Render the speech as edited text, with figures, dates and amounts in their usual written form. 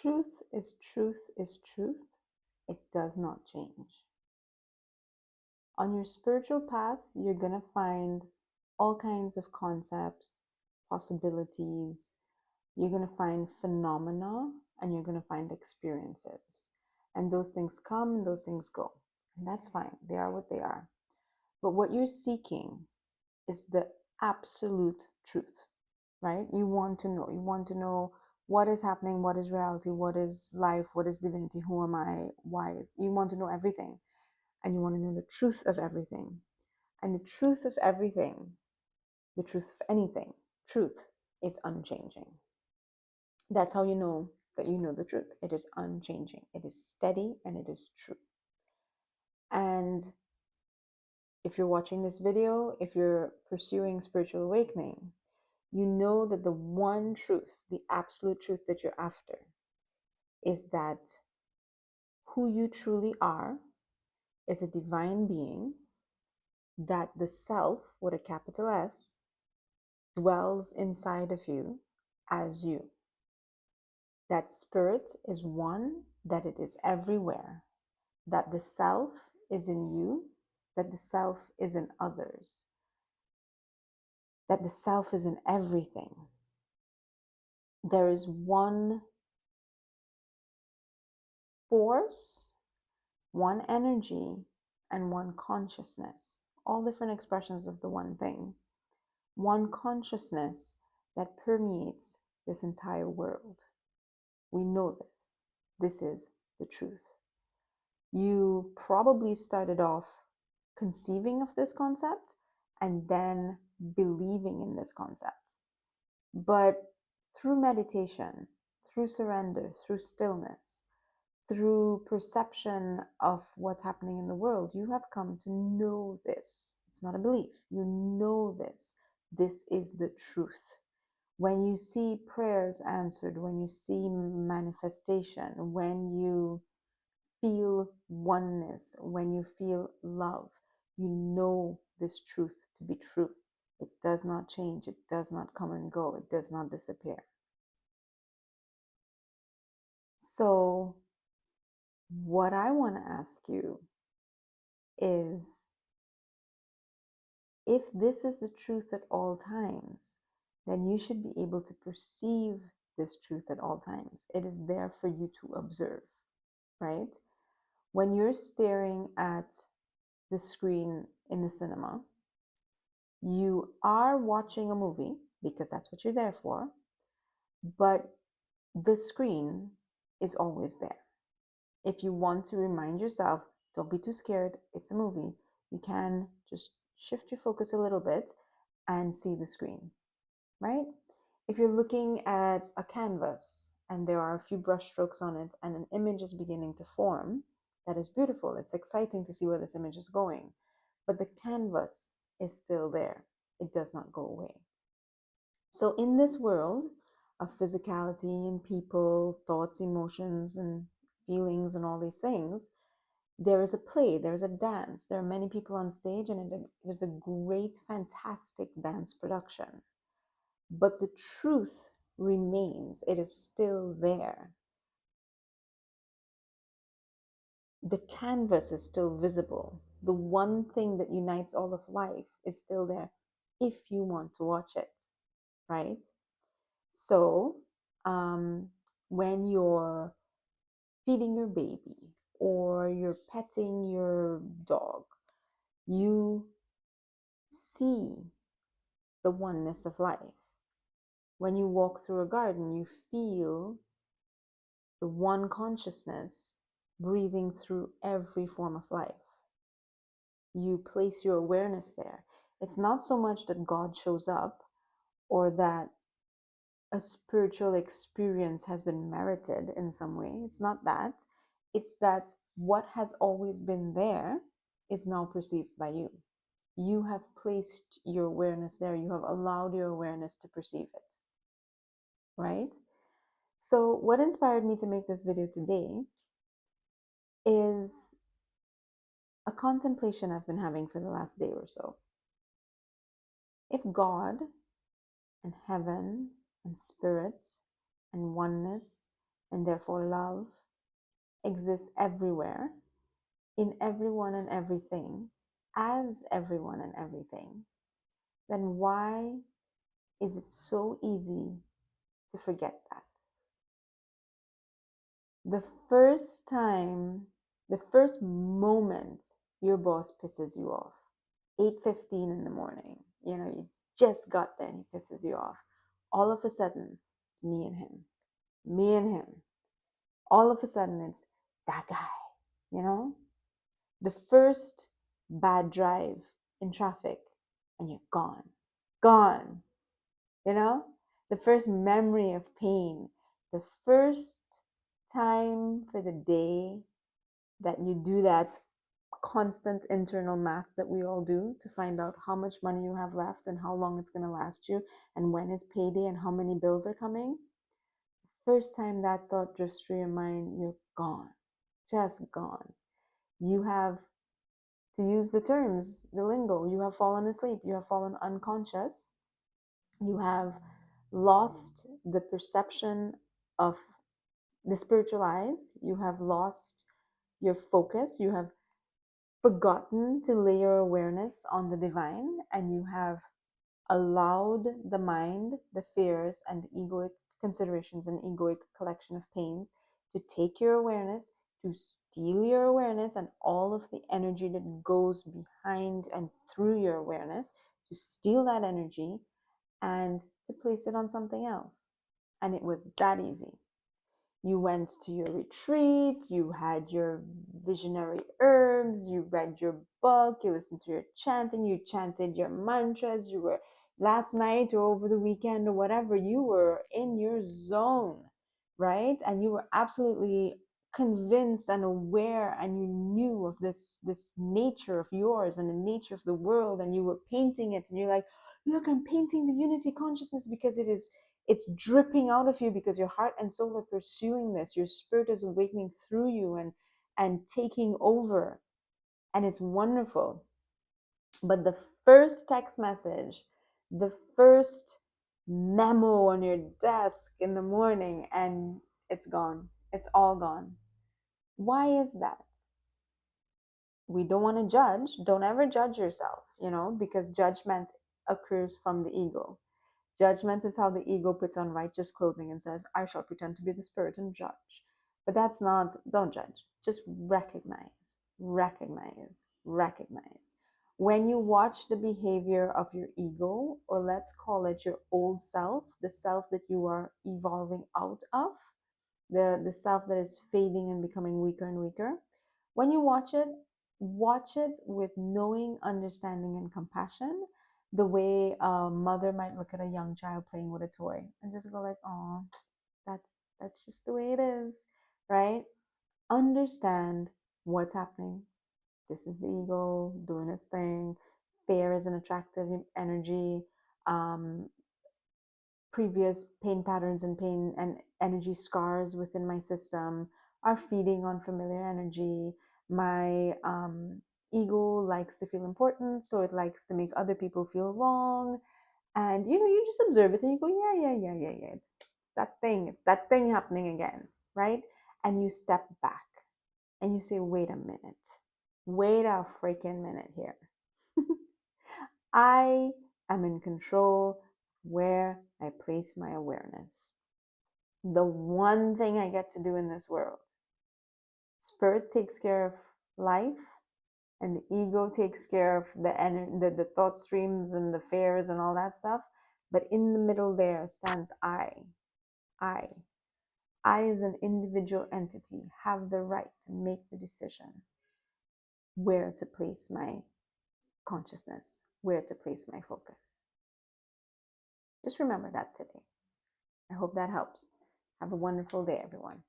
Truth is truth is truth. It does not change. On your spiritual path, you're going to find all kinds of concepts, possibilities. You're going to find phenomena and you're going to find experiences. And those things come and those things go. And that's fine. They are what they are. But what you're seeking is the absolute truth, right? You want to know. You want to know what is happening, what is reality, what is life, what is divinity, who am I, why is. You want to know everything. And you want to know the truth of everything. And the truth of everything, the truth of anything, truth is unchanging. That's how you know that you know the truth. It is unchanging. It is steady and it is true. And if you're watching this video, if you're pursuing spiritual awakening, you know that the one truth, the absolute truth that you're after, is that who you truly are is a divine being, that the self, with a capital S, dwells inside of you as you. That spirit is one, that it is everywhere, that the self is in you, that the self is in others, that the self is in everything. There is one force, one energy, and one consciousness, all different expressions of the one thing, one consciousness that permeates this entire world. We know this. This is the truth. You probably started off conceiving of this concept and then believing in this concept. But through meditation, through surrender, through stillness, through perception of what's happening in the world, you have come to know this. It's not a belief. You know this. This is the truth. When you see prayers answered, when you see manifestation, when you feel oneness, when you feel love, you know this truth to be true. It does not change. It does not come and go. It does not disappear. So, what I want to ask you is, if this is the truth at all times, then you should be able to perceive this truth at all times. It is there for you to observe, right? When you're staring at the screen in the cinema, you are watching a movie because that's what you're there for, but the screen is always there. If you want to remind yourself, don't be too scared, it's a movie, you can just shift your focus a little bit and see the screen, right? If you're looking at a canvas and there are a few brush strokes on it and an image is beginning to form, that is beautiful. It's exciting to see where this image is going. But the canvas is still there. It does not go away. So in this world of physicality and people, thoughts, emotions, and feelings and all these things, there is a play, there's a dance. There are many people on stage and it is a great, fantastic dance production. But the truth remains. It is still there. The canvas is still visible. The one thing that unites all of life is still there if you want to watch it, right? So, when you're feeding your baby or you're petting your dog, you see the oneness of life. When you walk through a garden, you feel the one consciousness breathing through every form of life. You place your awareness there. It's not so much that God shows up or that a spiritual experience has been merited in some way. It's not that. It's that what has always been there is now perceived by you. You have placed your awareness there. You have allowed your awareness to perceive it, right? So what inspired me to make this video today is a contemplation I've been having for the last day or so. If God and heaven and spirit and oneness and therefore love exists everywhere, in everyone and everything, as everyone and everything, then why is it so easy to forget that? The first time, the first moment your boss pisses you off, 8:15 in the morning, you just got there and he pisses you off. All of a sudden, it's me and him, me and him. All of a sudden, it's that guy, you know? The first bad drive in traffic, and you're gone, gone, you know? The first memory of pain, the first time for the day that you do that constant internal math that we all do to find out how much money you have left and how long it's going to last you and when is payday and how many bills are coming. First time that thought drifts through your mind, you're gone, just gone. You have, to use the terms, the lingo, you have fallen asleep, you have fallen unconscious, you have lost the perception of the spiritual eyes, you have lost your focus, you have forgotten to lay your awareness on the divine, and you have allowed the mind, the fears, and the egoic considerations and egoic collection of pains to take your awareness, to steal your awareness and all of the energy that goes behind and through your awareness, to steal that energy and to place it on something else. And it was that easy. You went to your retreat, you had your visionary herbs, you read your book, you listened to your chanting, you chanted your mantras, you were last night or over the weekend or whatever, you were in your zone, right? And you were absolutely convinced and aware, and you knew of this nature of yours and the nature of the world, and you were painting it, and you're like, look, I'm painting the unity consciousness because it's dripping out of you, because your heart and soul are pursuing this. Your spirit is awakening through you and taking over, and it's wonderful. But the first text message, the first memo on your desk in the morning, and it's gone, it's all gone. Why is that? We don't want to judge. Don't ever judge yourself, because judgment occurs from the ego. Judgment is how the ego puts on righteous clothing and says, I shall pretend to be the spirit and judge. But that's not, don't judge. Just recognize, recognize, recognize. When you watch the behavior of your ego, or let's call it your old self, the self that you are evolving out of, the self that is fading and becoming weaker and weaker, when you watch it with knowing, understanding, and compassion, the way a mother might look at a young child playing with a toy and just go like, oh, that's just the way it is, right? Understand what's happening. This is the ego doing its thing. Fear is an attractive energy. Previous pain patterns and pain and energy scars within my system are feeding on familiar energy. My ego likes to feel important, so it likes to make other people feel wrong. And you just observe it and you go, yeah. It's that thing happening again, right? And you step back and you say, wait a minute, wait a freaking minute here. I am in control where I place my awareness. The one thing I get to do in this world. Spirit takes care of life, and the ego takes care of the thought streams and the fears and all that stuff. But in the middle there stands I. I. I, as an individual entity, have the right to make the decision where to place my consciousness, where to place my focus. Just remember that today. I hope that helps. Have a wonderful day, everyone.